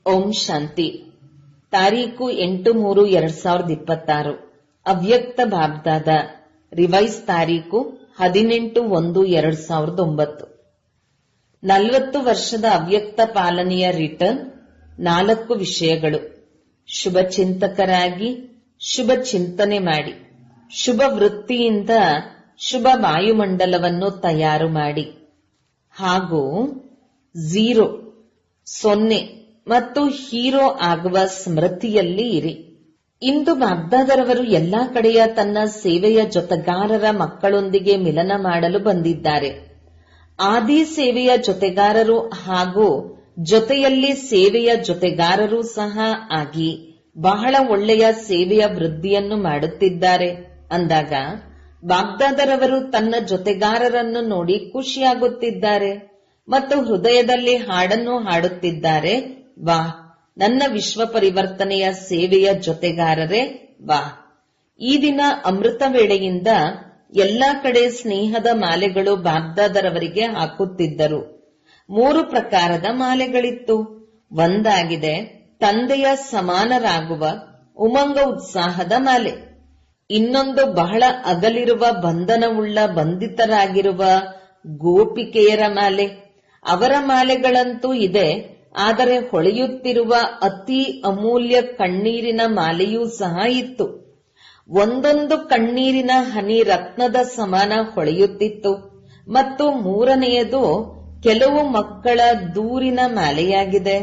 ಓಂ ಶಾಂತಿ. ತಾರೀಕು 8/3/2026. ಅವ್ಯಕ್ತ ಬಾಬ್ದಾದ. ರಿವೈಸ್ ತಾರೀಕು 18/1/2009. 40 ವರ್ಷದ ಅವ್ಯಕ್ತ ಪಾಲನೆಯ ರಿಟರ್ನ್. 4 ವಿಷಯಗಳು. ಶುಭ ಚಿಂತಕರಾಗಿ ಶುಭ ಚಿಂತನೆ ಮಾಡಿ, ಶುಭ ವೃತ್ತಿಯಿಂದ ಶುಭ ವಾಯುಮಂಡಲವನ್ನು ತಯಾರು ಮಾಡಿ, ಹಾಗೂ 0 ಮತ್ತು ಹೀರೋ ಆಗುವ ಸ್ಮೃತಿಯಲ್ಲಿ ಇರಿ. ಇಂದು ಬಾಬ್ದಾದರವರು ಎಲ್ಲಾ ಕಡೆಯ ತನ್ನ ಸೇವೆಯ ಜೊತೆಗಾರರ ಮಕ್ಕಳೊಂದಿಗೆ ಮಿಲನ ಮಾಡಲು ಬಂದಿದ್ದಾರೆ. ಆದಿ ಸೇವೆಯ ಜೊತೆಗಾರರು ಹಾಗೂ ಜೊತೆಯಲ್ಲಿ ಸೇವೆಯ ಜೊತೆಗಾರರೂ ಸಹ ಆಗಿ ಬಹಳ ಒಳ್ಳೆಯ ಸೇವೆಯ ವೃದ್ಧಿಯನ್ನು ಮಾಡುತ್ತಿದ್ದಾರೆ ಅಂದಾಗ ಬಾಬ್ದಾದರವರು ತನ್ನ ಜೊತೆಗಾರರನ್ನು ನೋಡಿ ಖುಷಿಯಾಗುತ್ತಿದ್ದಾರೆ ಮತ್ತು ಹೃದಯದಲ್ಲಿ ಹಾಡನ್ನು ಹಾಡುತ್ತಿದ್ದಾರೆ. ವಾಹ್, ನನ್ನ ವಿಶ್ವ ಪರಿವರ್ತನೆಯ ಸೇವೆಯ ಜೊತೆಗಾರರೇ ವಾಹ್. ಈ ದಿನ ಅಮೃತ ವೇಳೆಯಿಂದ ಎಲ್ಲಾ ಕಡೆ ಸ್ನೇಹದ ಮಾಲೆಗಳು ಬಾಬ್ದಾದರವರಿಗೆ ಹಾಕುತ್ತಿದ್ದರು. 3 ಪ್ರಕಾರದ ಮಾಲೆಗಳಿತ್ತು. ಒಂದಾಗಿದೆ ತಂದೆಯ ಸಮಾನರಾಗುವ ಉಮಂಗ ಉತ್ಸಾಹದ ಮಾಲೆ. ಇನ್ನೊಂದು ಬಹಳ ಅಗಲಿರುವ ಬಂಧನವುಳ್ಳ ಬಂಧಿತರಾಗಿರುವ ಗೋಪಿಕೆಯರ ಮಾಲೆ. ಅವರ ಮಾಲೆಗಳಂತೂ ಇದೆ, ಆದರೆ ಹೊಳೆಯುತ್ತಿರುವ ಅತಿ ಅಮೂಲ್ಯ ಕಣ್ಣೀರಿನ ಮಾಲೆಯೂ ಸಹ ಇತ್ತು. ಒಂದೊಂದು ಕಣ್ಣೀರಿನ ಹನಿ ರತ್ನದ ಸಮಾನ ಹೊಳೆಯುತ್ತಿತ್ತು. ಮತ್ತು 3ನೆಯದು ಕೆಲವು ಮಕ್ಕಳ ದೂರಿನ ಮಾಲೆಯಾಗಿದೆ.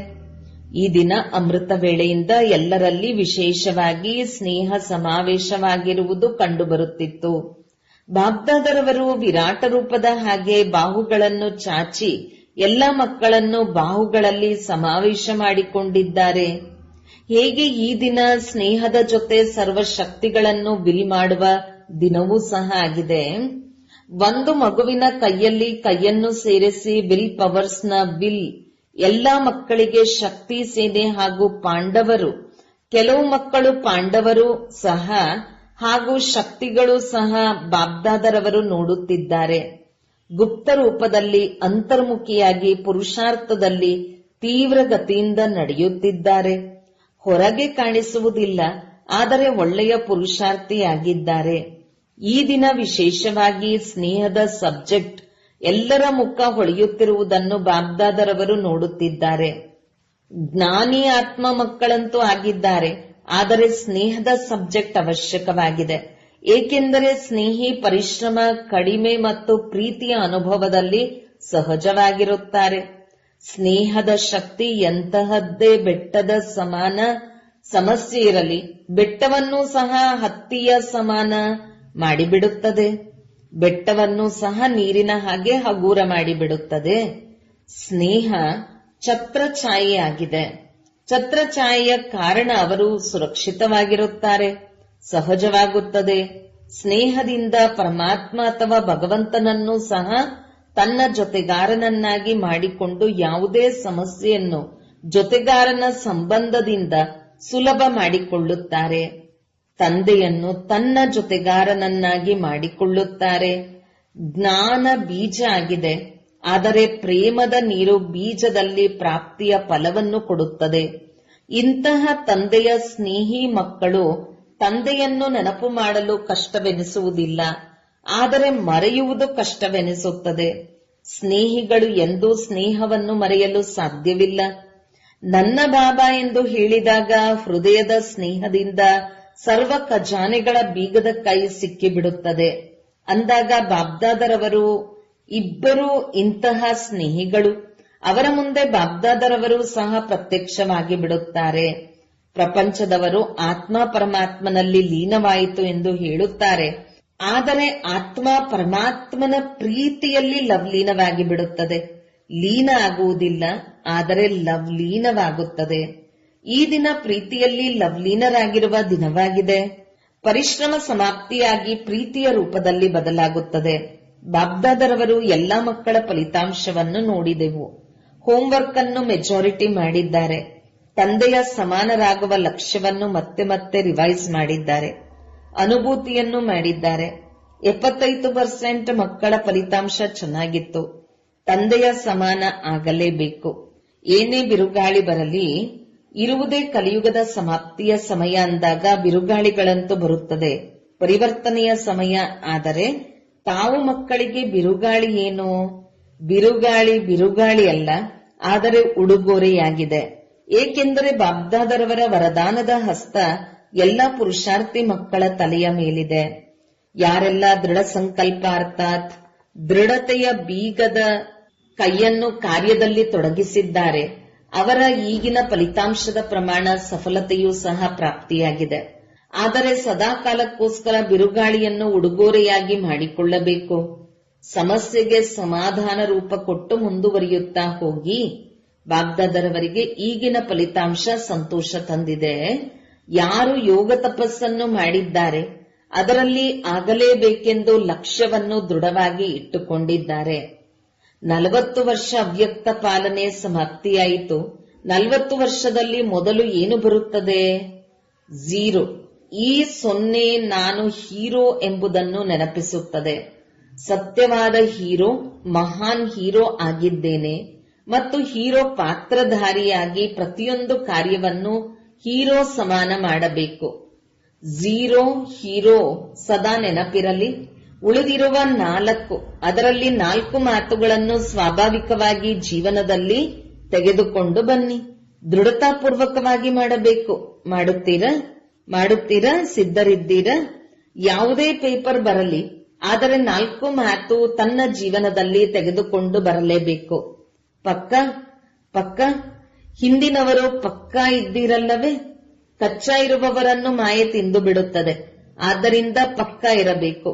ಈ ದಿನ ಅಮೃತ ವೇಳೆಯಿಂದ ಎಲ್ಲರಲ್ಲಿ ವಿಶೇಷವಾಗಿ ಸ್ನೇಹ ಸಮಾವೇಶವಾಗಿರುವುದು ಕಂಡುಬರುತ್ತಿತ್ತು. ಬಾಬ್ದಾದರವರು ವಿರಾಟ ರೂಪದ ಹಾಗೆ ಬಾಹುಗಳನ್ನು ಚಾಚಿ ಎಲ್ಲ ಮಕ್ಕಳನ್ನು ಬಾಹುಗಳಲ್ಲಿ ಸಮಾವೇಶ ಮಾಡಿಕೊಂಡಿದ್ದಾರೆ. ಹೇಗೆ ಈ ದಿನ ಸ್ನೇಹದ ಜೊತೆ ಸರ್ವ ಶಕ್ತಿಗಳನ್ನು ವಿಲ್ ಮಾಡುವ ದಿನವೂ ಸಹ ಆಗಿದೆ. ಒಂದು ಮಗುವಿನ ಕೈಯಲ್ಲಿ ಕೈಯನ್ನು ಸೇರಿಸಿ ವಿಲ್ ಪವರ್ಸ್ನ ವಿಲ್ ಎಲ್ಲಾ ಮಕ್ಕಳಿಗೆ ಶಕ್ತಿ ಸೇನೆ ಹಾಗೂ ಪಾಂಡವರು, ಕೆಲವು ಮಕ್ಕಳು ಪಾಂಡವರು ಸಹ ಹಾಗೂ ಶಕ್ತಿಗಳು ಸಹ ಬಾಬ್ದಾದರವರು ನೋಡುತ್ತಿದ್ದಾರೆ. ಗುಪ್ತ ರೂಪದಲ್ಲಿ ಅಂತರ್ಮುಖಿಯಾಗಿ ಪುರುಷಾರ್ಥದಲ್ಲಿ ತೀವ್ರ ಗತಿಯಿಂದ ನಡೆಯುತ್ತಿದ್ದಾರೆ. ಹೊರಗೆ ಕಾಣಿಸುವುದಿಲ್ಲ, ಆದರೆ ಒಳ್ಳೆಯ ಪುರುಷಾರ್ಥಿಯಾಗಿದ್ದಾರೆ. ಈ ದಿನ ವಿಶೇಷವಾಗಿ ಸ್ನೇಹದ ಸಬ್ಜೆಕ್ಟ್ ಎಲ್ಲರ ಮುಖ ಹೊಳೆಯುತ್ತಿರುವುದನ್ನು ಬಾಬ್ದಾದರವರು ನೋಡುತ್ತಿದ್ದಾರೆ. ಜ್ಞಾನಿ ಆತ್ಮ ಮಕ್ಕಳಂತೂ ಆಗಿದ್ದಾರೆ, ಆದರೆ ಸ್ನೇಹದ ಸಬ್ಜೆಕ್ಟ್ ಅವಶ್ಯಕವಾಗಿದೆ. ಏಕೆಂದರೆ ಸ್ನೇಹಿ ಪರಿಶ್ರಮ ಕಡಿಮೆ ಮತ್ತು ಪ್ರೀತಿಯ ಅನುಭವದಲ್ಲಿ ಸಹಜವಾಗಿರುತ್ತಾರೆ. ಸ್ನೇಹದ ಶಕ್ತಿ ಎಂತಹದ್ದೇ ಬೆಟ್ಟದ ಸಮಾನ ಸಮಸ್ಯೆ ಇರಲಿ, ಬೆಟ್ಟವನ್ನೂ ಸಹ ಹತ್ತಿಯ ಸಮಾನ ಮಾಡಿಬಿಡುತ್ತದೆ. ಬೆಟ್ಟವನ್ನು ಸಹ ನೀರಿನ ಹಾಗೆ ಹಗೂರ ಮಾಡಿಬಿಡುತ್ತದೆ. ಸ್ನೇಹ ಛತ್ರಛಾಯೆಯಾಗಿದೆ. ಛತ್ರಛಾಯೆಯ ಕಾರಣ ಅವರು ಸುರಕ್ಷಿತವಾಗಿರುತ್ತಾರೆ, ಸಹಜವಾಗುತ್ತದೆ. ಸ್ನೇಹದಿಂದ ಪರಮಾತ್ಮ ಅಥವಾ ಭಗವಂತನನ್ನು ಸಹ ತನ್ನ ಜೊತೆಗಾರನನ್ನಾಗಿ ಮಾಡಿಕೊಂಡು ಯಾವುದೇ ಸಮಸ್ಯೆಯನ್ನು ಜೊತೆಗಾರನ ಸಂಬಂಧದಿಂದ ಸುಲಭ ಮಾಡಿಕೊಳ್ಳುತ್ತಾರೆ. ತಂದೆಯನ್ನು ತನ್ನ ಜೊತೆಗಾರನನ್ನಾಗಿ ಮಾಡಿಕೊಳ್ಳುತ್ತಾರೆ. ಜ್ಞಾನ ಬೀಜ ಆಗಿದೆ, ಆದರೆ ಪ್ರೇಮದ ನೀರು ಬೀಜದಲ್ಲಿ ಪ್ರಾಪ್ತಿಯ ಫಲವನ್ನು ಕೊಡುತ್ತದೆ. ಇಂತಹ ತಂದೆಯ ಸ್ನೇಹಿ ಮಕ್ಕಳು ತಂದೆಯನ್ನು ನೆನಪು ಮಾಡಲು ಕಷ್ಟವೆನಿಸುವುದಿಲ್ಲ, ಆದರೆ ಮರೆಯುವುದು ಕಷ್ಟವೆನಿಸುತ್ತದೆ. ಸ್ನೇಹಿಗಳು ಎಂದೂ ಸ್ನೇಹವನ್ನು ಮರೆಯಲು ಸಾಧ್ಯವಿಲ್ಲ. ನನ್ನ ಬಾಬಾ ಎಂದು ಹೇಳಿದಾಗ ಹೃದಯದ ಸ್ನೇಹದಿಂದ ಸರ್ವ ಖಜಾನೆಗಳ ಬೀಗದ ಕೈ ಸಿಕ್ಕಿಬಿಡುತ್ತದೆ. ಅಂದಾಗ ಬಾಬ್ದಾದರವರು ಇಬ್ಬರು ಇಂತಹ ಸ್ನೇಹಿಗಳು. ಅವರ ಮುಂದೆ ಬಾಬ್ದಾದರವರು ಸಹ ಪ್ರತ್ಯಕ್ಷವಾಗಿ ಬಿಡುತ್ತಾರೆ. ಪ್ರಪಂಚದವರು ಆತ್ಮ ಪರಮಾತ್ಮನಲ್ಲಿ ಲೀನವಾಯಿತು ಎಂದು ಹೇಳುತ್ತಾರೆ, ಆದರೆ ಆತ್ಮ ಪರಮಾತ್ಮನ ಪ್ರೀತಿಯಲ್ಲಿ ಲವ್ಲೀನವಾಗಿ ಬಿಡುತ್ತದೆ. ಲೀನ ಆಗುವುದಿಲ್ಲ, ಆದರೆ ಲವ್ಲೀನವಾಗುತ್ತದೆ. ಈ ದಿನ ಪ್ರೀತಿಯಲ್ಲಿ ಲವ್ಲೀನರಾಗಿರುವ ದಿನವಾಗಿದೆ. ಪರಿಶ್ರಮ ಸಮಾಪ್ತಿಯಾಗಿ ಪ್ರೀತಿಯ ರೂಪದಲ್ಲಿ ಬದಲಾಗುತ್ತದೆ. ಬಾಬ್ದಾದರವರು ಎಲ್ಲಾ ಮಕ್ಕಳ ಫಲಿತಾಂಶವನ್ನು ನೋಡಿದೆವು. ಹೋಂವರ್ಕ್ ಅನ್ನು ಮೆಜಾರಿಟಿ ಮಾಡಿದ್ದಾರೆ. ತಂದೆಯ ಸಮಾನರಾಗುವ ಲಕ್ಷ್ಯವನ್ನು ಮತ್ತೆ ಮತ್ತೆ ರಿವೈಸ್ ಮಾಡಿದ್ದಾರೆ. ಅನುಭೂತಿಯನ್ನು ಮಾಡಿದ್ದಾರೆ. 75% ಮಕ್ಕಳ ಫಲಿತಾಂಶ ಚೆನ್ನಾಗಿತ್ತು. ತಂದೆಯ ಸಮಾನ ಆಗಲೇಬೇಕು. ಏನೇ ಬಿರುಗಾಳಿ ಬರಲಿ ಇರುವುದೇ ಕಲಿಯುಗದ ಸಮಾಪ್ತಿಯ ಸಮಯ ಅಂದಾಗ ಬಿರುಗಾಳಿಗಳಂತೂ ಬರುತ್ತದೆ, ಪರಿವರ್ತನೆಯ ಸಮಯ. ಆದರೆ ತಾವು ಮಕ್ಕಳಿಗೆ ಬಿರುಗಾಳಿ ಏನು? ಬಿರುಗಾಳಿ ಅಲ್ಲ, ಆದರೆ ಉಡುಗೊರೆಯಾಗಿದೆ. ಏಕೆಂದರೆ ಬಾಬ್ದಾದರವರ ವರದಾನದ ಹಸ್ತ ಎಲ್ಲ ಪುರುಷಾರ್ಥಿ ಮಕ್ಕಳ ತಲೆಯ ಮೇಲಿದೆ. ಯಾರೆಲ್ಲ ದೃಢ ಸಂಕಲ್ಪ ಅರ್ಥಾತ್ ದೃಢತೆಯ ಬೀಗದ ಕೈಯನ್ನು ಕಾರ್ಯದಲ್ಲಿ ತೊಡಗಿಸಿದ್ದಾರೆ, ಅವರ ಈಗಿನ ಫಲಿತಾಂಶದ ಪ್ರಮಾಣ ಸಫಲತೆಯೂ ಸಹ ಪ್ರಾಪ್ತಿಯಾಗಿದೆ. ಆದರೆ ಸದಾಕಾಲಕ್ಕೋಸ್ಕರ ಬಿರುಗಾಳಿಯನ್ನು ಉಡುಗೊರೆಯಾಗಿ ಮಾಡಿಕೊಳ್ಳಬೇಕು. ಸಮಸ್ಯೆಗೆ ಸಮಾಧಾನ ರೂಪ ಕೊಟ್ಟು ಮುಂದುವರಿಯುತ್ತಾ ಹೋಗಿ. ಬಾಗ್ದಾದರವರಿಗೆ ಈಗಿನ ಫಲಿತಾಂಶ ಸಂತೋಷ ತಂದಿದೆ. ಯಾರು ಯೋಗ ತಪಸ್ಸನ್ನು ಮಾಡಿದ್ದಾರೆ, ಅದರಲ್ಲಿ ಆಗಲೇಬೇಕೆಂದು ಲಕ್ಷ್ಯವನ್ನು ದೃಢವಾಗಿ ಇಟ್ಟುಕೊಂಡಿದ್ದಾರೆ. 40 ವರ್ಷ ಅವ್ಯಕ್ತ ಪಾಲನೆ ಸಮಾಪ್ತಿಯಾಯಿತು. 40 ವರ್ಷದಲ್ಲಿ ಮೊದಲು ಏನು ಬರುತ್ತದೆ? 0. ಈ 0 ನಾನು ಹೀರೋ ಎಂಬುದನ್ನು ನೆನಪಿಸುತ್ತದೆ. ಸತ್ಯವಾದ ಹೀರೋ, ಮಹಾನ್ ಹೀರೋ ಆಗಿದ್ದೇನೆ ಮತ್ತು ಹೀರೋ ಪಾತ್ರಧಾರಿಯಾಗಿ ಪ್ರತಿಯೊಂದು ಕಾರ್ಯವನ್ನು ಹೀರೋ ಸಮಾನ ಮಾಡಬೇಕು. 0 ಹೀರೋ ಸದಾ ನೆನಪಿರಲಿ. ಉಳಿದಿರುವ 4, ಅದರಲ್ಲಿ 4 ಮಾತುಗಳನ್ನು ಸ್ವಾಭಾವಿಕವಾಗಿ ಜೀವನದಲ್ಲಿ ತೆಗೆದುಕೊಂಡು ಬನ್ನಿ. ದೃಢತಾಪೂರ್ವಕವಾಗಿ ಮಾಡಬೇಕು. ಮಾಡುತ್ತೀರಾ? ಸಿದ್ಧರಿದ್ದೀರಾ? ಯಾವುದೇ ಪೇಪರ್ ಬರಲಿ, ಆದರೆ 4 ಮಾತು ತನ್ನ ಜೀವನದಲ್ಲಿ ತೆಗೆದುಕೊಂಡು ಬರಲೇಬೇಕು. ಪಕ್ಕ ಹಿಂದಿನವರು ಪಕ್ಕಾ ಇದ್ದೀರಲ್ಲವೇ? ಕಚ್ಚಾ ಇರುವವರನ್ನು ಮಾಯೆ ತಿಂದು ಬಿಡುತ್ತದೆ. ಆದ್ದರಿಂದ ಪಕ್ಕಾ ಇರಬೇಕು.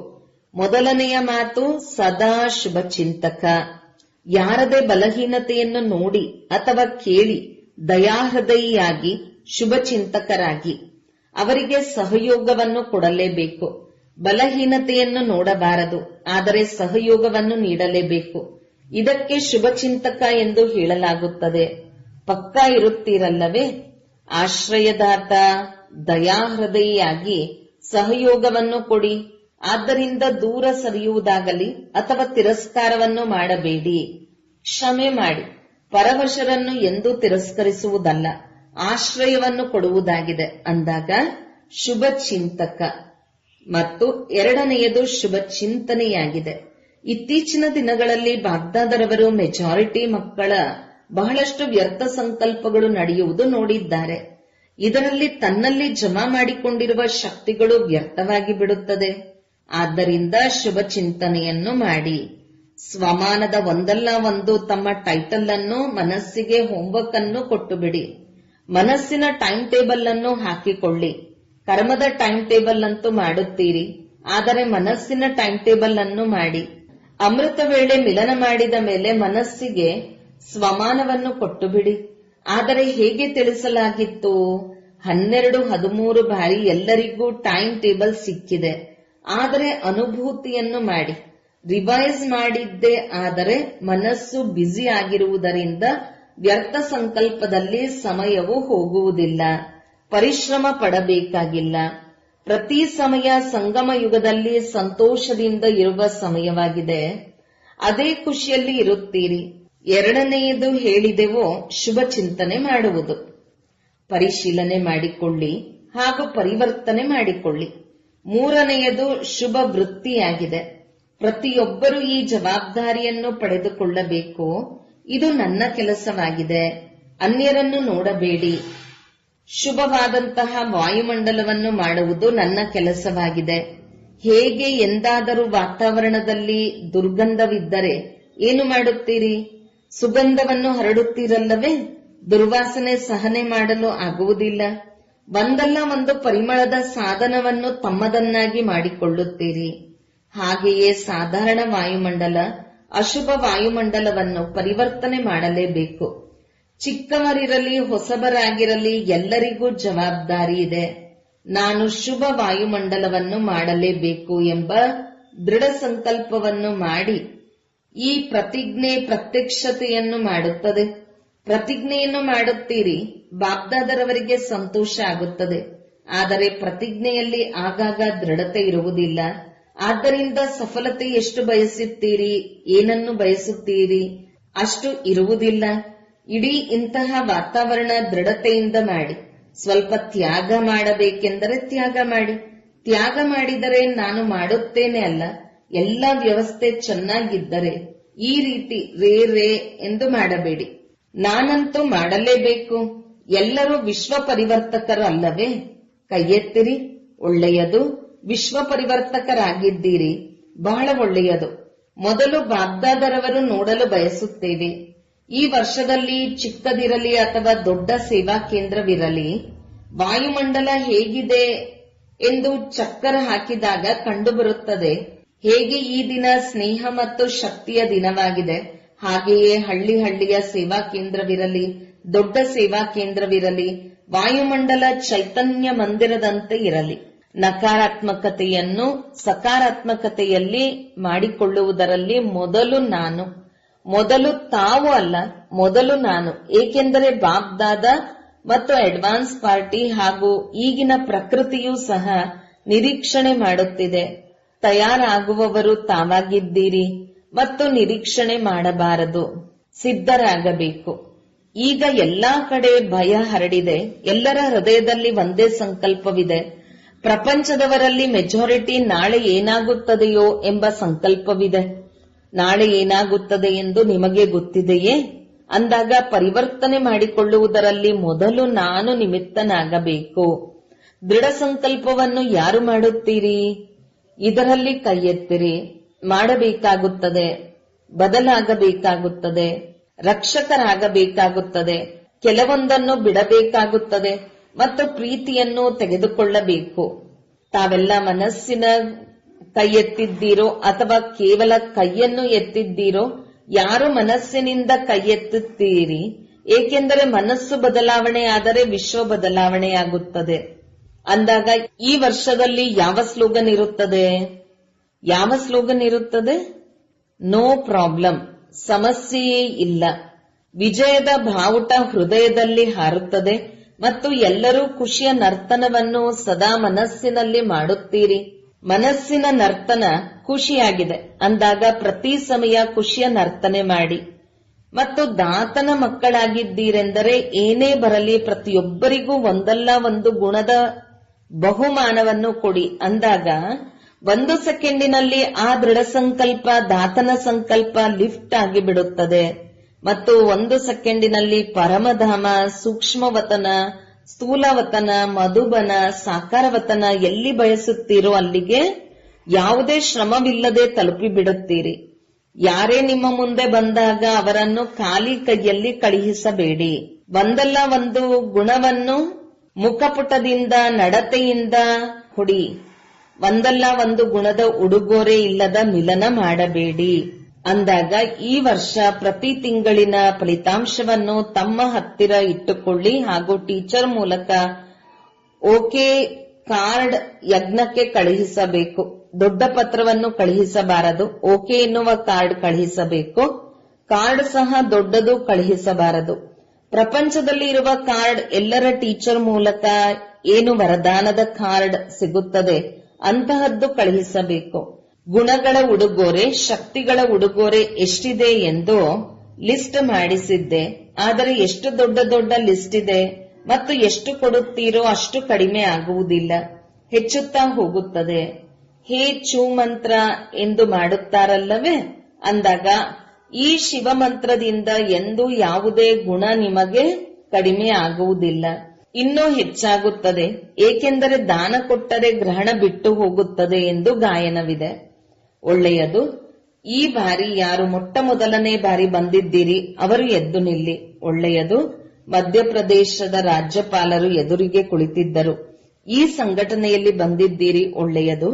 ಮೊದಲನೆಯ ಮಾತು ಸದಾ ಶುಭ ಚಿಂತಕ. ಯಾರದೇ ಬಲಹೀನತೆಯನ್ನು ನೋಡಿ ಅಥವಾ ಕೇಳಿ ದಯಾಹೃದಯಿಯಾಗಿ ಶುಭ ಚಿಂತಕರಾಗಿ ಅವರಿಗೆ ಸಹಯೋಗವನ್ನು ಕೊಡಲೇಬೇಕು. ಬಲಹೀನತೆಯನ್ನು ನೋಡಬಾರದು, ಆದರೆ ಸಹಯೋಗವನ್ನು ನೀಡಲೇಬೇಕು. ಇದಕ್ಕೆ ಶುಭ ಚಿಂತಕ ಎಂದು ಹೇಳಲಾಗುತ್ತದೆ. ಪಕ್ಕಾ ಇರುತ್ತೀರಲ್ಲವೇ? ಆಶ್ರಯದಾತ ದಯಾಹೃದಯಿಯಾಗಿ ಸಹಯೋಗವನ್ನು ಕೊಡಿ. ಆದ್ದರಿಂದ ದೂರ ಸರಿಯುವುದಾಗಲಿ ಅಥವಾ ತಿರಸ್ಕಾರವನ್ನು ಮಾಡಬೇಡಿ. ಕ್ಷಮೆ ಮಾಡಿ. ಪರವಶರನ್ನು ಎಂದೂ ತಿರಸ್ಕರಿಸುವುದಲ್ಲ, ಆಶ್ರಯವನ್ನು ಕೊಡುವುದಾಗಿದೆ ಅಂದಾಗ ಶುಭ ಚಿಂತಕ. ಮತ್ತು ಎರಡನೆಯದು ಶುಭ ಚಿಂತನೆಯಾಗಿದೆ. ಇತ್ತೀಚಿನ ದಿನಗಳಲ್ಲಿ ಬಾಗ್ದಾದರವರು ಮೆಜಾರಿಟಿ ಮಕ್ಕಳ ಬಹಳಷ್ಟು ವ್ಯರ್ಥ ಸಂಕಲ್ಪಗಳು ನಡೆಯುವುದು ನೋಡಿದ್ದಾರೆ. ಇದರಲ್ಲಿ ತನ್ನಲ್ಲಿ ಜಮಾ ಮಾಡಿಕೊಂಡಿರುವ ಶಕ್ತಿಗಳು ವ್ಯರ್ಥವಾಗಿ ಬಿಡುತ್ತದೆ. ಆದ್ದರಿಂದ ಶುಭ ಚಿಂತನೆಯನ್ನು ಮಾಡಿ. ಸ್ವಮಾನದ ಒಂದಲ್ಲ ಒಂದು ತಮ್ಮ ಟೈಟಲ್ ಅನ್ನು, ಮನಸ್ಸಿಗೆ ಹೋಂವರ್ಕ್ ಅನ್ನು ಕೊಟ್ಟು ಬಿಡಿ. ಮನಸ್ಸಿನ ಟೈಮ್ ಟೇಬಲ್ ಅನ್ನು ಹಾಕಿಕೊಳ್ಳಿ. ಕರ್ಮದ ಟೈಮ್ ಟೇಬಲ್ ಅಂತೂ ಮಾಡುತ್ತೀರಿ, ಆದರೆ ಮನಸ್ಸಿನ ಟೈಮ್ ಟೇಬಲ್ ಅನ್ನು ಮಾಡಿ. ಅಮೃತ ವೇಳೆ ಮಿಲನ ಮಾಡಿದ ಮೇಲೆ ಮನಸ್ಸಿಗೆ ಸ್ವಮಾನವನ್ನು ಕೊಟ್ಟು ಬಿಡಿ. ಆದರೆ ಹೇಗೆ ತಿಳಿಸಲಾಗಿತ್ತು? 12-13 ಬಾರಿ ಎಲ್ಲರಿಗೂ ಟೈಮ್ ಟೇಬಲ್ ಸಿಕ್ಕಿದೆ. ಆದರೆ ಅನುಭೂತಿಯನ್ನು ಮಾಡಿ. ರಿವೈಸ್ ಮಾಡಿದ್ದೇ ಆದರೆ ಮನಸ್ಸು ಬ್ಯುಸಿ ಆಗಿರುವುದರಿಂದ ವ್ಯರ್ಥ ಸಂಕಲ್ಪದಲ್ಲಿ ಸಮಯವು ಹೋಗುವುದಿಲ್ಲ. ಪರಿಶ್ರಮ ಪಡಬೇಕಾಗಿಲ್ಲ. ಪ್ರತಿ ಸಮಯ ಸಂಗಮ ಯುಗದಲ್ಲಿ ಸಂತೋಷದಿಂದ ಇರುವ ಸಮಯವಾಗಿದೆ. ಅದೇ ಖುಷಿಯಲ್ಲಿ ಇರುತ್ತೀರಿ. ಎರಡನೆಯದು ಹೇಳಿದೆವೋ, ಶುಭ ಚಿಂತನೆ ಮಾಡುವುದು. ಪರಿಶೀಲನೆ ಮಾಡಿಕೊಳ್ಳಿ ಹಾಗೂ ಪರಿವರ್ತನೆ ಮಾಡಿಕೊಳ್ಳಿ. ಮೂರನೆಯದು ಶುಭ ವೃತ್ತಿಯಾಗಿದೆ. ಪ್ರತಿಯೊಬ್ಬರೂ ಈ ಜವಾಬ್ದಾರಿಯನ್ನು ಪಡೆದುಕೊಳ್ಳಬೇಕು. ಇದು ನನ್ನ ಕೆಲಸವಾಗಿದೆ, ಅನ್ಯರನ್ನು ನೋಡಬೇಡಿ. ಶುಭವಾದಂತಹ ವಾಯುಮಂಡಲವನ್ನು ಮಾಡುವುದು ನನ್ನ ಕೆಲಸವಾಗಿದೆ. ಹೇಗೆ ಎಂದಾದರೂ ವಾತಾವರಣದಲ್ಲಿ ದುರ್ಗಂಧವಿದ್ದರೆ ಏನು ಮಾಡುತ್ತೀರಿ? ಸುಗಂಧವನ್ನು ಹರಡುತ್ತೀರಲ್ಲವೇ? ದುರ್ವಾಸನೆ ಸಹನೆ ಮಾಡಲು ಆಗುವುದಿಲ್ಲ. ಒಂದಲ್ಲ ಒಂದು ಪರಿಮಳದ ಸಾಧನವನ್ನು ತಮ್ಮದನ್ನಾಗಿ ಮಾಡಿಕೊಳ್ಳುತ್ತೀರಿ. ಹಾಗೆಯೇ ಸಾಧಾರಣ ವಾಯುಮಂಡಲ, ಅಶುಭ ವಾಯುಮಂಡಲವನ್ನು ಪರಿವರ್ತನೆ ಮಾಡಲೇಬೇಕು. ಚಿಕ್ಕವರಿರಲಿ ಹೊಸಬರಾಗಿರಲಿ ಎಲ್ಲರಿಗೂ ಜವಾಬ್ದಾರಿ ಇದೆ. ನಾನು ಶುಭ ವಾಯುಮಂಡಲವನ್ನು ಮಾಡಲೇಬೇಕು ಎಂಬ ದೃಢ ಸಂಕಲ್ಪವನ್ನು ಮಾಡಿ ಈ ಪ್ರತಿಜ್ಞೆ ಪ್ರತ್ಯಕ್ಷತೆಯನ್ನು ಮಾಡುತ್ತದೆ. ಪ್ರತಿಜ್ಞೆಯನ್ನು ಮಾಡುತ್ತೀರಿ, ಬಾಬ್ದಾದರವರಿಗೆ ಸಂತೋಷ ಆಗುತ್ತದೆ. ಆದರೆ ಪ್ರತಿಜ್ಞೆಯಲ್ಲಿ ಆಗಾಗ ದೃಢತೆ ಇರುವುದಿಲ್ಲ. ಆದ್ದರಿಂದ ಸಫಲತೆ ಎಷ್ಟು ಬಯಸುತ್ತೀರಿ, ಏನನ್ನು ಬಯಸುತ್ತೀರಿ ಅಷ್ಟು ಇರುವುದಿಲ್ಲ. ಇಡೀ ಇಂತಹ ವಾತಾವರಣ ದೃಢತೆಯಿಂದ ಮಾಡಿ. ಸ್ವಲ್ಪ ತ್ಯಾಗ ಮಾಡಬೇಕೆಂದರೆ ತ್ಯಾಗ ಮಾಡಿ. ತ್ಯಾಗ ಮಾಡಿದರೆ ನಾನು ಮಾಡುತ್ತೇನೆ ಅಲ್ಲ, ಎಲ್ಲ ವ್ಯವಸ್ಥೆ ಚೆನ್ನಾಗಿದ್ದರೆ ಈ ರೀತಿ ರೇ ಎಂದು ಮಾಡಬೇಡಿ. ನಾನಂತೂ ಮಾಡಲೇಬೇಕು. ಎಲ್ಲರೂ ವಿಶ್ವ ಪರಿವರ್ತಕರು ಅಲ್ಲವೇ? ಕೈಯೆತ್ತಿರಿ. ಒಳ್ಳೆಯದು, ವಿಶ್ವ ಪರಿವರ್ತಕರಾಗಿದ್ದೀರಿ, ಬಹಳ ಒಳ್ಳೆಯದು. ಮೊದಲು ಬಾಗ್ದಾದರವರು ನೋಡಲು ಬಯಸುತ್ತೇವೆ. ಈ ವರ್ಷದಲ್ಲಿ ಚಿಕ್ಕದಿರಲಿ ಅಥವಾ ದೊಡ್ಡ ಸೇವಾ ಕೇಂದ್ರವಿರಲಿ, ವಾಯುಮಂಡಲ ಹೇಗಿದೆ ಎಂದು ಚಕ್ಕರ್ ಹಾಕಿದಾಗ ಕಂಡುಬರುತ್ತದೆ. ಹೇಗೆ ಈ ದಿನ ಸ್ನೇಹ ಮತ್ತು ಶಕ್ತಿಯ ದಿನವಾಗಿದೆ, ಹಾಗೆಯೇ ಹಳ್ಳಿಯ ಸೇವಾ ಕೇಂದ್ರವಿರಲಿ, ದೊಡ್ಡ ಸೇವಾ ಕೇಂದ್ರವಿರಲಿ, ವಾಯುಮಂಡಲ ಚೈತನ್ಯ ಮಂದಿರದಂತೆ ಇರಲಿ. ನಕಾರಾತ್ಮಕತೆಯನ್ನು ಸಕಾರಾತ್ಮಕತೆಯಲ್ಲಿ ಮಾಡಿಕೊಳ್ಳುವುದರಲ್ಲಿ ಮೊದಲು ತಾವು ಅಲ್ಲ, ಮೊದಲು ನಾನು. ಏಕೆಂದರೆ ಬಾಬ್ದಾದ ಮತ್ತು ಅಡ್ವಾನ್ಸ್ ಪಾರ್ಟಿ ಹಾಗೂ ಈಗಿನ ಪ್ರಕೃತಿಯೂ ಸಹ ನಿರೀಕ್ಷಣೆ ಮಾಡುತ್ತಿದೆ. ತಯಾರಾಗುವವರು ತಾವಾಗಿದ್ದೀರಿ ಮತ್ತು ನಿರೀಕ್ಷಣೆ ಮಾಡಬಾರದು, ಸಿದ್ಧರಾಗಬೇಕು. ಈಗ ಎಲ್ಲಾ ಕಡೆ ಭಯ ಹರಡಿದೆ. ಎಲ್ಲರ ಹೃದಯದಲ್ಲಿ ಒಂದೇ ಸಂಕಲ್ಪವಿದೆ. ಪ್ರಪಂಚದವರಲ್ಲಿ ಮೆಜಾರಿಟಿ ನಾಳೆ ಏನಾಗುತ್ತದೆಯೋ ಎಂಬ ಸಂಕಲ್ಪವಿದೆ. ನಾಳೆ ಏನಾಗುತ್ತದೆ ಎಂದು ನಿಮಗೆ ಗೊತ್ತಿದೆಯೇ? ಅಂದಾಗ ಪರಿವರ್ತನೆ ಮಾಡಿಕೊಳ್ಳುವುದರಲ್ಲಿ ಮೊದಲು ನಾನು ನಿಮಿತ್ತನಾಗಬೇಕು. ದೃಢ ಸಂಕಲ್ಪವನ್ನು ಯಾರು ಮಾಡುತ್ತೀರಿ? ಇದರಲ್ಲಿ ಕೈ ಎತ್ತಿರಿ. ಮಾಡಬೇಕಾಗುತ್ತದೆ, ಬದಲಾಗಬೇಕಾಗುತ್ತದೆ, ರಕ್ಷಕರಾಗಬೇಕಾಗುತ್ತದೆ, ಕೆಲವೊಂದನ್ನು ಬಿಡಬೇಕಾಗುತ್ತದೆ ಮತ್ತು ಪ್ರೀತಿಯನ್ನು ತೆಗೆದುಕೊಳ್ಳಬೇಕು. ತಾವೆಲ್ಲ ಮನಸ್ಸಿನ ಕೈ ಎತ್ತಿದ್ದೀರೋ ಅಥವಾ ಕೇವಲ ಕೈಯನ್ನು ಎತ್ತಿದ್ದೀರೋ? ಯಾರು ಮನಸ್ಸಿನಿಂದ ಕೈ ಎತ್ತುತ್ತೀರಿ? ಏಕೆಂದರೆ ಮನಸ್ಸು ಬದಲಾವಣೆ ಆದರೆ ವಿಶ್ವ ಬದಲಾವಣೆಯಾಗುತ್ತದೆ. ಅಂದಾಗ ಈ ವರ್ಷದಲ್ಲಿ ಯಾವ ಸ್ಲೋಗನ್ ಇರುತ್ತದೆ? ಯಾವ ಸ್ಲೋಗನ್ ಇರುತ್ತದೆ? ನೋ ಪ್ರಾಬ್ಲಮ್, ಸಮಸ್ಯೆಯೇ ಇಲ್ಲ. ವಿಜಯದ ಬಾವುಟ ಹೃದಯದಲ್ಲಿ ಹಾರುತ್ತದೆ ಮತ್ತು ಎಲ್ಲರೂ ಖುಷಿಯ ನರ್ತನವನ್ನು ಸದಾ ಮನಸ್ಸಿನಲ್ಲಿ ಮಾಡುತ್ತೀರಿ. ಮನಸ್ಸಿನ ನರ್ತನ ಖುಷಿಯಾಗಿದೆ ಅಂದಾಗ ಪ್ರತಿ ಸಮಯ ಖುಷಿಯ ನರ್ತನೆ ಮಾಡಿ. ಮತ್ತು ದಾತನ ಮಕ್ಕಳಾಗಿದ್ದೀರೆಂದರೆ ಏನೇ ಬರಲಿ ಪ್ರತಿಯೊಬ್ಬರಿಗೂ ಒಂದಲ್ಲ ಒಂದು ಗುಣದ ಬಹುಮಾನವನ್ನು ಕೊಡಿ. ಅಂದಾಗ 1 ಸೆಕೆಂಡಿನಲ್ಲಿ ಆ ದೃಢ ಸಂಕಲ್ಪ, ದಾತನ ಸಂಕಲ್ಪ ಲಿಫ್ಟ್ ಆಗಿಬಿಡುತ್ತದೆ ಮತ್ತು 1 ಸೆಕೆಂಡಿನಲ್ಲಿ ಪರಮಧಾಮ, ಸೂಕ್ಷ್ಮವತನ, ಸ್ಥೂಲವತನ, ಮಧುಬನ, ಸಾಕಾರವತನ ಎಲ್ಲಿ ಬಯಸುತ್ತೀರೋ ಅಲ್ಲಿಗೆ ಯಾವುದೇ ಶ್ರಮವಿಲ್ಲದೆ ತಲುಪಿಬಿಡುತ್ತೀರಿ. ಯಾರೇ ನಿಮ್ಮ ಮುಂದೆ ಬಂದಾಗ ಅವರನ್ನು ಖಾಲಿ ಕೈಯಲ್ಲಿ ಕಳುಹಿಸಬೇಡಿ. ಒಂದಲ್ಲ ಒಂದು ಗುಣವನ್ನು ಮುಖಪುಟದಿಂದ, ನಡತೆಯಿಂದ ಕೊಡಿ. ಒಂದಲ್ಲ ಒಂದು ಗುಣದ ಉಡುಗೊರೆ ಇಲ್ಲದ ಮಿಲನ ಮಾಡಬೇಡಿ. ಅಂದಾಗ ಈ ವರ್ಷ ಪ್ರತಿ ತಿಂಗಳಿನ ಫಲಿತಾಂಶವನ್ನು ತಮ್ಮ ಹತ್ತಿರ ಇಟ್ಟುಕೊಳ್ಳಿ ಹಾಗೂ ಟೀಚರ್ ಮೂಲಕ ಓಕೆ ಕಾರ್ಡ್ ಯಜ್ಞಕ್ಕೆ ಕಳುಹಿಸಬೇಕು. ದೊಡ್ಡ ಪತ್ರವನ್ನು ಕಳುಹಿಸಬಾರದು. ಓಕೆ ಎನ್ನುವ ಕಾರ್ಡ್ ಕಳುಹಿಸಬೇಕು. ಕಾರ್ಡ್ ಸಹ ದೊಡ್ಡದು ಕಳುಹಿಸಬಾರದು. ಪ್ರಪಂಚದಲ್ಲಿ ಇರುವ ಕಾರ್ಡ್ ಎಲ್ಲರ ಟೀಚರ್ ಮೂಲಕ ಏನು ವರದಾನದ ಕಾರ್ಡ್ ಸಿಗುತ್ತದೆ ಅಂತಹದ್ದು ಕಳುಹಿಸಬೇಕು. ಗುಣಗಳ ಉಡುಗೊರೆ, ಶಕ್ತಿಗಳ ಉಡುಗೊರೆ ಎಷ್ಟಿದೆ ಎಂದು ಲಿಸ್ಟ್ ಮಾಡಿಸಿದ್ದೆ. ಆದರೆ ಎಷ್ಟು ದೊಡ್ಡ ಲಿಸ್ಟ್ ಇದೆ ಮತ್ತು ಎಷ್ಟು ಕೊಡುತ್ತೀರೋ ಅಷ್ಟು ಕಡಿಮೆ ಆಗುವುದಿಲ್ಲ, ಹೆಚ್ಚುತ್ತಾ ಹೋಗುತ್ತದೆ. ಹೇ ಚೂ ಮಂತ್ರ ಎಂದು ಮಾಡುತ್ತಾರಲ್ಲವೇ? ಅಂದಾಗ ಈ ಶಿವ ಮಂತ್ರದಿಂದ ಎಂದೂ ಯಾವುದೇ ಗುಣ ನಿಮಗೆ ಕಡಿಮೆ ಆಗುವುದಿಲ್ಲ, ಇನ್ನೂ ಹೆಚ್ಚಾಗುತ್ತದೆ. ಏಕೆಂದರೆ ದಾನ ಕೊಟ್ಟರೆ ಗ್ರಹಣ ಬಿಟ್ಟು ಹೋಗುತ್ತದೆ ಎಂದು ಗಾಯನವಿದೆ. ಒಳ್ಳೆಯದು. ಈ ಬಾರಿ ಯಾರು ಮೊಟ್ಟಮೊದಲನೇ ಬಾರಿ ಬಂದಿದ್ದೀರಿ ಅವರು ಎದ್ದು ನಿಲ್ಲಿ. ಒಳ್ಳೆಯದು. ಮಧ್ಯಪ್ರದೇಶದ ರಾಜ್ಯಪಾಲರು ಎದುರಿಗೆ ಕುಳಿತಿದ್ದರು. ಈ ಸಂಘಟನೆಯಲ್ಲಿ ಬಂದಿದ್ದೀರಿ, ಒಳ್ಳೆಯದು.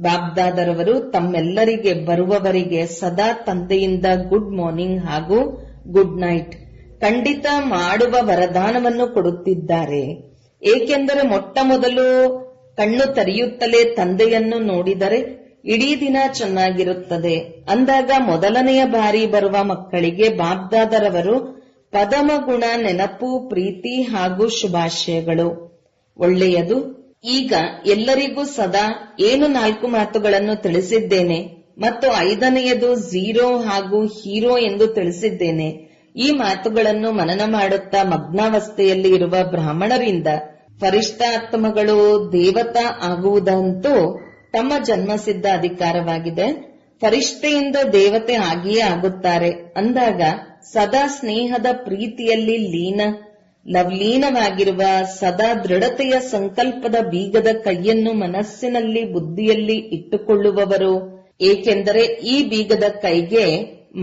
ಬಾಬ್ದಾದರವರು ತಮ್ಮೆಲ್ಲರಿಗೆ ಬರುವವರಿಗೆ ಸದಾ ತಂದೆಯಿಂದ ಗುಡ್ ಮಾರ್ನಿಂಗ್ ಹಾಗೂ ಗುಡ್ ನೈಟ್ ಖಂಡಿತ ಮಾಡುವ ವರದಾನವನ್ನು ಕೊಡುತ್ತಿದ್ದಾರೆ. ಏಕೆಂದರೆ ಮೊಟ್ಟ ಮೊದಲು ಕಣ್ಣು ತೆರೆಯುತ್ತಲೇ ತಂದೆಯನ್ನು ನೋಡಿದರೆ ಇಡೀ ದಿನ ಚೆನ್ನಾಗಿರುತ್ತದೆ. ಅಂದಾಗ ಮೊದಲನೆಯ ಬಾರಿ ಬರುವ ಮಕ್ಕಳಿಗೆ ಬಾಬ್ದಾದರವರು ಪದಮ ಗುಣ, ನೆನಪು, ಪ್ರೀತಿ ಹಾಗೂ ಶುಭಾಶಯಗಳು. ಒಳ್ಳೆಯದು. ಈಗ ಎಲ್ಲರಿಗೂ ಸದಾ ಏನು 4 ಮಾತುಗಳನ್ನು ತಿಳಿಸಿದ್ದೇನೆ ಮತ್ತು 5ನೆಯದು ಝೀರೋ ಹಾಗೂ ಹೀರೋ ಎಂದು ತಿಳಿಸಿದ್ದೇನೆ. ಈ ಮಾತುಗಳನ್ನು ಮನನ ಮಾಡುತ್ತಾ ಮಗ್ನಾವಸ್ಥೆಯಲ್ಲಿ ಇರುವ ಬ್ರಾಹ್ಮಣರಿಂದ ಫರಿಷ್ಠಾತ್ಮಗಳು ದೇವತಾ ಆಗುವುದಂತೂ ತಮ್ಮ ಜನ್ಮಸಿದ್ಧ ಅಧಿಕಾರವಾಗಿದೆ. ಫರಿಷ್ಠೆಯಿಂದ ದೇವತೆ ಆಗಿಯೇ ಆಗುತ್ತಾರೆ ಅಂದಾಗ ಸದಾ ಸ್ನೇಹದ ಪ್ರೀತಿಯಲ್ಲಿ ಲವಲೀನವಾಗಿರುವ ಸದಾ ದೃಢತೆಯ ಸಂಕಲ್ಪದ ಬೀಗದ ಕೈಯನ್ನು ಮನಸ್ಸಿನಲ್ಲಿ ಬುದ್ಧಿಯಲ್ಲಿ ಇಟ್ಟುಕೊಳ್ಳುವವರು. ಏಕೆಂದರೆ ಈ ಬೀಗದ ಕೈಗೆ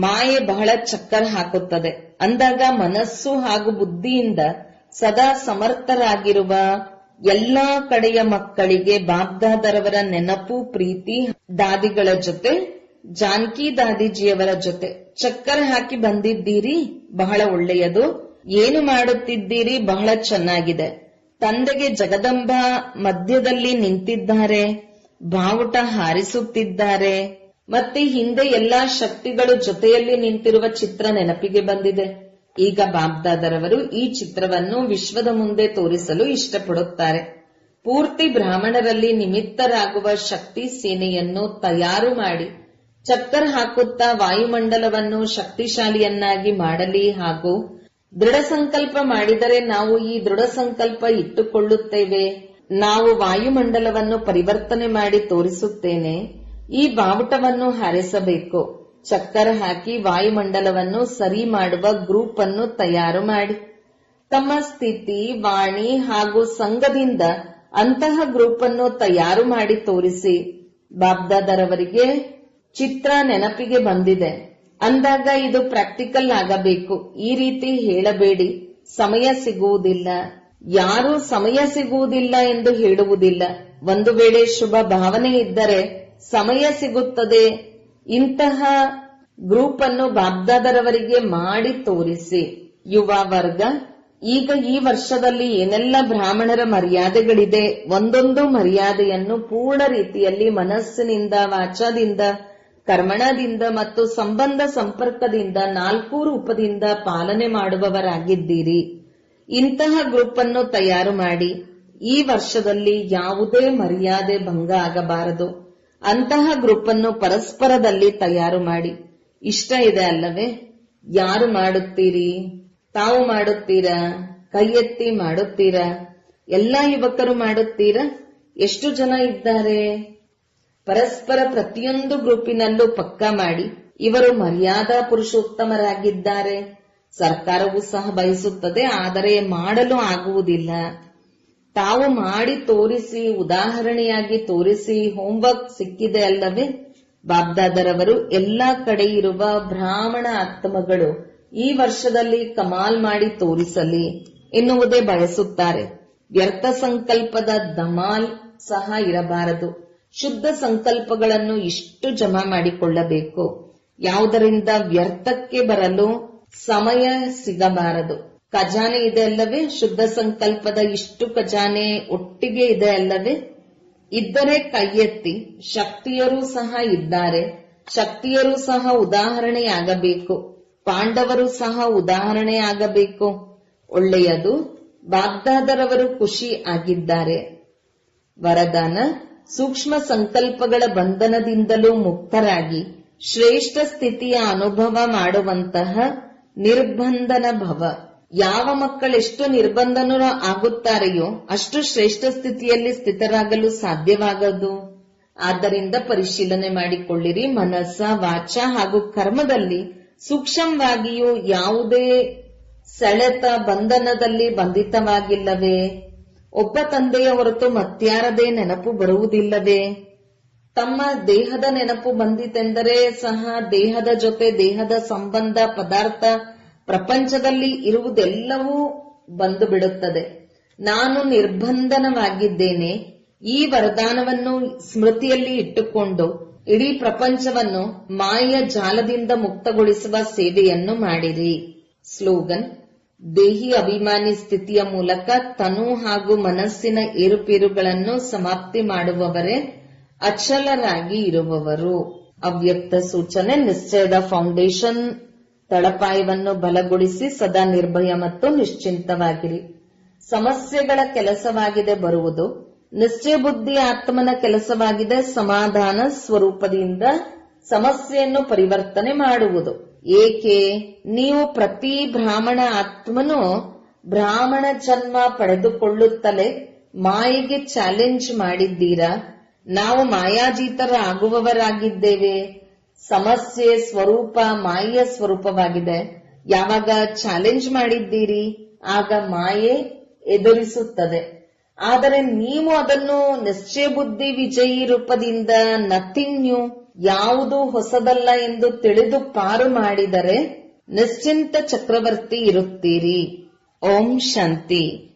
ಮಾಯೆ ಬಹಳ ಚಕ್ಕರ್ ಹಾಕುತ್ತದೆ. ಅಂದಾಗ ಮನಸ್ಸು ಹಾಗೂ ಬುದ್ಧಿಯಿಂದ ಸದಾ ಸಮರ್ಥರಾಗಿರುವ ಎಲ್ಲಾ ಕಡೆಯ ಮಕ್ಕಳಿಗೆ ಬಾಬ್ದಾದರವರ ನೆನಪು, ಪ್ರೀತಿ, ದಾದಿಗಳ ಜೊತೆ, ಜಾನಕಿ ದಾದಿಜಿಯವರ ಜೊತೆ ಚಕ್ಕರ್ ಹಾಕಿ ಬಂದಿದ್ದೀರಿ, ಬಹಳ ಒಳ್ಳೆಯದು. ಏನು ಮಾಡುತ್ತಿದ್ದೀರಿ, ಬಹಳ ಚೆನ್ನಾಗಿದೆ. ತಂದೆಗೆ ಜಗದಂಬ ಮಧ್ಯದಲ್ಲಿ ನಿಂತಿದ್ದಾರೆ, ಬಾವುಟ ಹಾರಿಸುತ್ತಿದ್ದಾರೆ. ಮತ್ತೆ ಹಿಂದೆ ಎಲ್ಲಾ ಶಕ್ತಿಗಳು ಜೊತೆಯಲ್ಲಿ ನಿಂತಿರುವ ಚಿತ್ರ ನೆನಪಿಗೆ ಬಂದಿದೆ. ಈಗ ಬಾಬ್ದಾದರವರು ಈ ಚಿತ್ರವನ್ನು ವಿಶ್ವದ ಮುಂದೆ ತೋರಿಸಲು ಇಷ್ಟಪಡುತ್ತಾರೆ. ಪೂರ್ತಿ ಬ್ರಾಹ್ಮಣರಲ್ಲಿ ನಿಮಿತ್ತರಾಗುವ ಶಕ್ತಿ ಸೇನೆಯನ್ನು ತಯಾರು ಮಾಡಿ ಚಕ್ಕರ್ ಹಾಕುತ್ತಾ ವಾಯುಮಂಡಲವನ್ನು ಶಕ್ತಿಶಾಲಿಯನ್ನಾಗಿ ಮಾಡಲಿ ಹಾಗೂ ದೃಢ ಸಂಕಲ್ಪ ಮಾಡಿದರೆ ನಾವು ಈ ದೃಢ ಸಂಕಲ್ಪ ಇಟ್ಟುಕೊಳ್ಳುತ್ತೇವೆ. ನಾವು ವಾಯುಮಂಡಲವನ್ನು ಪರಿವರ್ತನೆ ಮಾಡಿ ತೋರಿಸುತ್ತೇನೆ. ಈ ಬಾವುಟವನ್ನು ಹಾರಿಸಬೇಕು. ಚಕ್ಕರ್ ಹಾಕಿ ವಾಯುಮಂಡಲವನ್ನು ಸರಿ ಮಾಡುವ ಗ್ರೂಪ್ ಅನ್ನು ತಯಾರು ಮಾಡಿ ತಮ್ಮ ಸ್ಥಿತಿ, ವಾಣಿ ಹಾಗೂ ಸಂಘದಿಂದ ಅಂತಹ ಗ್ರೂಪ್ ಅನ್ನು ತಯಾರು ಮಾಡಿ ತೋರಿಸಿ. ಬಾಬ್ದಾದರವರಿಗೆ ಚಿತ್ರ ನೆನಪಿಗೆ ಬಂದಿದೆ ಅಂದಾಗ ಇದು ಪ್ರಾಕ್ಟಿಕಲ್ ಆಗಬೇಕು. ಈ ರೀತಿ ಹೇಳಬೇಡಿ, ಸಮಯ ಸಿಗುವುದಿಲ್ಲ. ಯಾರೂ ಸಮಯ ಸಿಗುವುದಿಲ್ಲ ಎಂದು ಹೇಳುವುದಿಲ್ಲ. ಒಂದು ವೇಳೆ ಶುಭ ಭಾವನೆ ಇದ್ದರೆ ಸಮಯ ಸಿಗುತ್ತದೆ. ಇಂತಹ ಗ್ರೂಪ್ ಅನ್ನು ಬಾಬ್ದಾದರವರಿಗೆ ಮಾಡಿ ತೋರಿಸಿ. ಯುವ ವರ್ಗ, ಈಗ ಈ ವರ್ಷದಲ್ಲಿ ಏನೆಲ್ಲ ಬ್ರಾಹ್ಮಣರ ಮರ್ಯಾದೆಗಳಿದೆ, ಒಂದೊಂದು ಮರ್ಯಾದೆಯನ್ನು ಪೂರ್ಣ ರೀತಿಯಲ್ಲಿ ಮನಸ್ಸಿನಿಂದ, ವಾಚಾದಿಂದ, ಕರ್ಮಣದಿಂದ ಮತ್ತು ಸಂಬಂಧ ಸಂಪರ್ಕದಿಂದ 4 ರೂಪದಿಂದ ಪಾಲನೆ ಮಾಡುವವರಾಗಿದ್ದೀರಿ. ಇಂತಹ ಗ್ರೂಪ್ ಅನ್ನು ತಯಾರು ಮಾಡಿ. ಈ ವರ್ಷದಲ್ಲಿ ಯಾವುದೇ ಮರ್ಯಾದೆ ಭಂಗ ಆಗಬಾರದು. ಅಂತಹ ಗ್ರೂಪ್ ಅನ್ನು ಪರಸ್ಪರದಲ್ಲಿ ತಯಾರು ಮಾಡಿ. ಇಷ್ಟ ಇದೆ ಅಲ್ಲವೇ? ಯಾರು ಮಾಡುತ್ತೀರಿ? ತಾವು ಮಾಡುತ್ತೀರಾ? ಕೈ ಎತ್ತಿ ಮಾಡುತ್ತೀರಾ? ಎಲ್ಲಾ ಯುವಕರು ಮಾಡುತ್ತೀರಾ? ಎಷ್ಟು ಜನ ಇದ್ದಾರೆ? ಪರಸ್ಪರ ಪ್ರತಿಯೊಂದು ಗ್ರೂಪಿನಲ್ಲೂ ಪಕ್ಕಾ ಮಾಡಿ. ಇವರು ಮರ್ಯಾದಾ ಪುರುಷೋತ್ತಮರಾಗಿದ್ದಾರೆ. ಸರ್ಕಾರವೂ ಸಹ ಬಯಸುತ್ತದೆ, ಆದರೆ ಮಾಡಲು ಆಗುವುದಿಲ್ಲ. ತಾವು ಮಾಡಿ ತೋರಿಸಿ, ಉದಾಹರಣೆಯಾಗಿ ತೋರಿಸಿ. ಹೋಂವರ್ಕ್ ಸಿಕ್ಕಿದೆ ಅಲ್ಲವೇ? ಬಾಬ್ದಾದರವರು ಎಲ್ಲಾ ಕಡೆ ಇರುವ ಬ್ರಾಹ್ಮಣ ಆತ್ಮಗಳು ಈ ವರ್ಷದಲ್ಲಿ ಕಮಾಲ್ ಮಾಡಿ ತೋರಿಸಲಿ ಎನ್ನುವುದೇ ಬಯಸುತ್ತಾರೆ. ವ್ಯರ್ಥ ಸಂಕಲ್ಪದ ಧಮಾಲ್ ಸಹ ಇರಬಾರದು. ಶುದ್ಧ ಸಂಕಲ್ಪಗಳನ್ನು ಇಷ್ಟು ಜಮಾ ಮಾಡಿಕೊಳ್ಳಬೇಕು. ಯಾವುದರಿಂದ ವ್ಯರ್ಥಕ್ಕೆ ಬರಲು ಸಮಯ ಸಿಗಬಾರದು. ಖಜಾನೆ ಇದೆ ಅಲ್ಲವೇ? ಶುದ್ಧ ಸಂಕಲ್ಪದ ಇಷ್ಟು ಖಜಾನೆ ಒಟ್ಟಿಗೆ ಇದೆ ಅಲ್ಲವೇ? ಇದ್ದರೆ ಕೈ ಎತ್ತಿ. ಶಕ್ತಿಯರೂ ಸಹ ಇದ್ದಾರೆ. ಶಕ್ತಿಯರೂ ಸಹ ಉದಾಹರಣೆಯಾಗಬೇಕು. ಪಾಂಡವರು ಸಹ ಉದಾಹರಣೆಯಾಗಬೇಕು. ಒಳ್ಳೆಯದು. ಬಾಗ್ದಾದರವರು ಖುಷಿ ಆಗಿದ್ದಾರೆ. ವರದಾನ: ಸೂಕ್ಷ್ಮ ಸಂಕಲ್ಪಗಳ ಬಂಧನದಿಂದಲೂ ಮುಕ್ತರಾಗಿ ಶ್ರೇಷ್ಠ ಸ್ಥಿತಿಯ ಅನುಭವ ಮಾಡುವಂತಹ ನಿರ್ಬಂಧನ ಭವ. ಯಾವ ಮಕ್ಕಳೆಷ್ಟು ನಿರ್ಬಂಧನ ಆಗುತ್ತಾರೆಯೋ ಅಷ್ಟು ಶ್ರೇಷ್ಠ ಸ್ಥಿತಿಯಲ್ಲಿ ಸ್ಥಿತರಾಗಲು ಸಾಧ್ಯವಾಗದು. ಆದ್ದರಿಂದ ಪರಿಶೀಲನೆ ಮಾಡಿಕೊಳ್ಳಿರಿ. ಮನಸ್ಸ, ವಾಚ ಹಾಗೂ ಕರ್ಮದಲ್ಲಿ ಸೂಕ್ಷ್ಮವಾಗಿಯೂ ಯಾವುದೇ ಸೆಳೆತ, ಬಂಧನದಲ್ಲಿ ಬಂಧಿತವಾಗಿಲ್ಲವೇ? ಒಬ್ಬ ತಂದೆಯ ಹೊರತು ಮತ್ಯಾರದೇ ನೆನಪು ಬರುವುದಿಲ್ಲವೇ? ತಮ್ಮ ದೇಹದ ನೆನಪು ಬಂದಿತೆಂದರೆ ಸಹ ದೇಹದ ಜೊತೆ ದೇಹದ ಸಂಬಂಧ, ಪದಾರ್ಥ, ಪ್ರಪಂಚದಲ್ಲಿ ಇರುವುದೆಲ್ಲವೂ ಬಂದು ಬಿಡುತ್ತದೆ. ನಾನು ನಿರ್ಬಂಧನವಾಗಿದ್ದೇನೆ. ಈ ವರದಾನವನ್ನು ಸ್ಮೃತಿಯಲ್ಲಿ ಇಟ್ಟುಕೊಂಡು ಇಡೀ ಪ್ರಪಂಚವನ್ನು ಮಾಯೆಯ ಜಾಲದಿಂದ ಮುಕ್ತಗೊಳಿಸುವ ಸೇವೆಯನ್ನು ಮಾಡಿರಿ. ಸ್ಲೋಗನ್: ದೇಹಿ ಅಭಿಮಾನಿ ಸ್ಥಿತಿಯ ಮೂಲಕ ತನು ಹಾಗೂ ಮನಸ್ಸಿನ ಏರುಪೇರುಗಳನ್ನು ಸಮಾಪ್ತಿ ಮಾಡುವವರೇ ಅಚಲರಾಗಿ ಇರುವವರು. ಅವ್ಯಕ್ತ ಸೂಚನೆ: ನಿಶ್ಚಯದ ಫೌಂಡೇಶನ್ ತಳಪಾಯವನ್ನು ಬಲಗೊಳಿಸಿ ಸದಾ ನಿರ್ಭಯ ಮತ್ತು ನಿಶ್ಚಿಂತವಾಗಿರಿ. ಸಮಸ್ಯೆಗಳ ಕೆಲಸವಾಗಿದೆ ಬರುವುದು. ನಿಶ್ಚಯ ಬುದ್ಧಿ ಆತ್ಮನ ಕೆಲಸವಾಗಿದೆ ಸಮಾಧಾನ ಸ್ವರೂಪದಿಂದ ಸಮಸ್ಯೆಯನ್ನು ಪರಿವರ್ತನೆ ಮಾಡುವುದು. ಏಕೆ ನೀವು ಪ್ರತಿ ಬ್ರಾಹ್ಮಣ ಆತ್ಮನು ಬ್ರಾಹ್ಮಣ ಜನ್ಮ ಪಡೆದುಕೊಳ್ಳುತ್ತಲೇ ಮಾಯೆಗೆ ಚಾಲೆಂಜ್ ಮಾಡಿದ್ದೀರಾ? ನಾವು ಮಾಯಾಜೀತರಾಗುವವರಾಗಿದ್ದೇವೆ. ಸಮಸ್ಯೆ ಸ್ವರೂಪ ಮಾಯೆಯ ಸ್ವರೂಪವಾಗಿದೆ. ಯಾವಾಗ ಚಾಲೆಂಜ್ ಮಾಡಿದ್ದೀರಿ ಆಗ ಮಾಯೆ ಎದುರಿಸುತ್ತದೆ. ಆದರೆ ನೀವು ಅದನ್ನು ನಿಶ್ಚಯ ಬುದ್ಧಿ ವಿಜಯಿ ರೂಪದಿಂದ ನಥಿಂಗ್ ನ್ಯೂ, ಯಾವುದೂ ಹೊಸದಲ್ಲ ಎಂದು ತಿಳಿದು ಪಾರು ಮಾಡಿದರೆ ನಿಶ್ಚಿಂತ ಚಕ್ರವರ್ತಿ ಇರುತ್ತೀರಿ. ಓಂ ಶಾಂತಿ.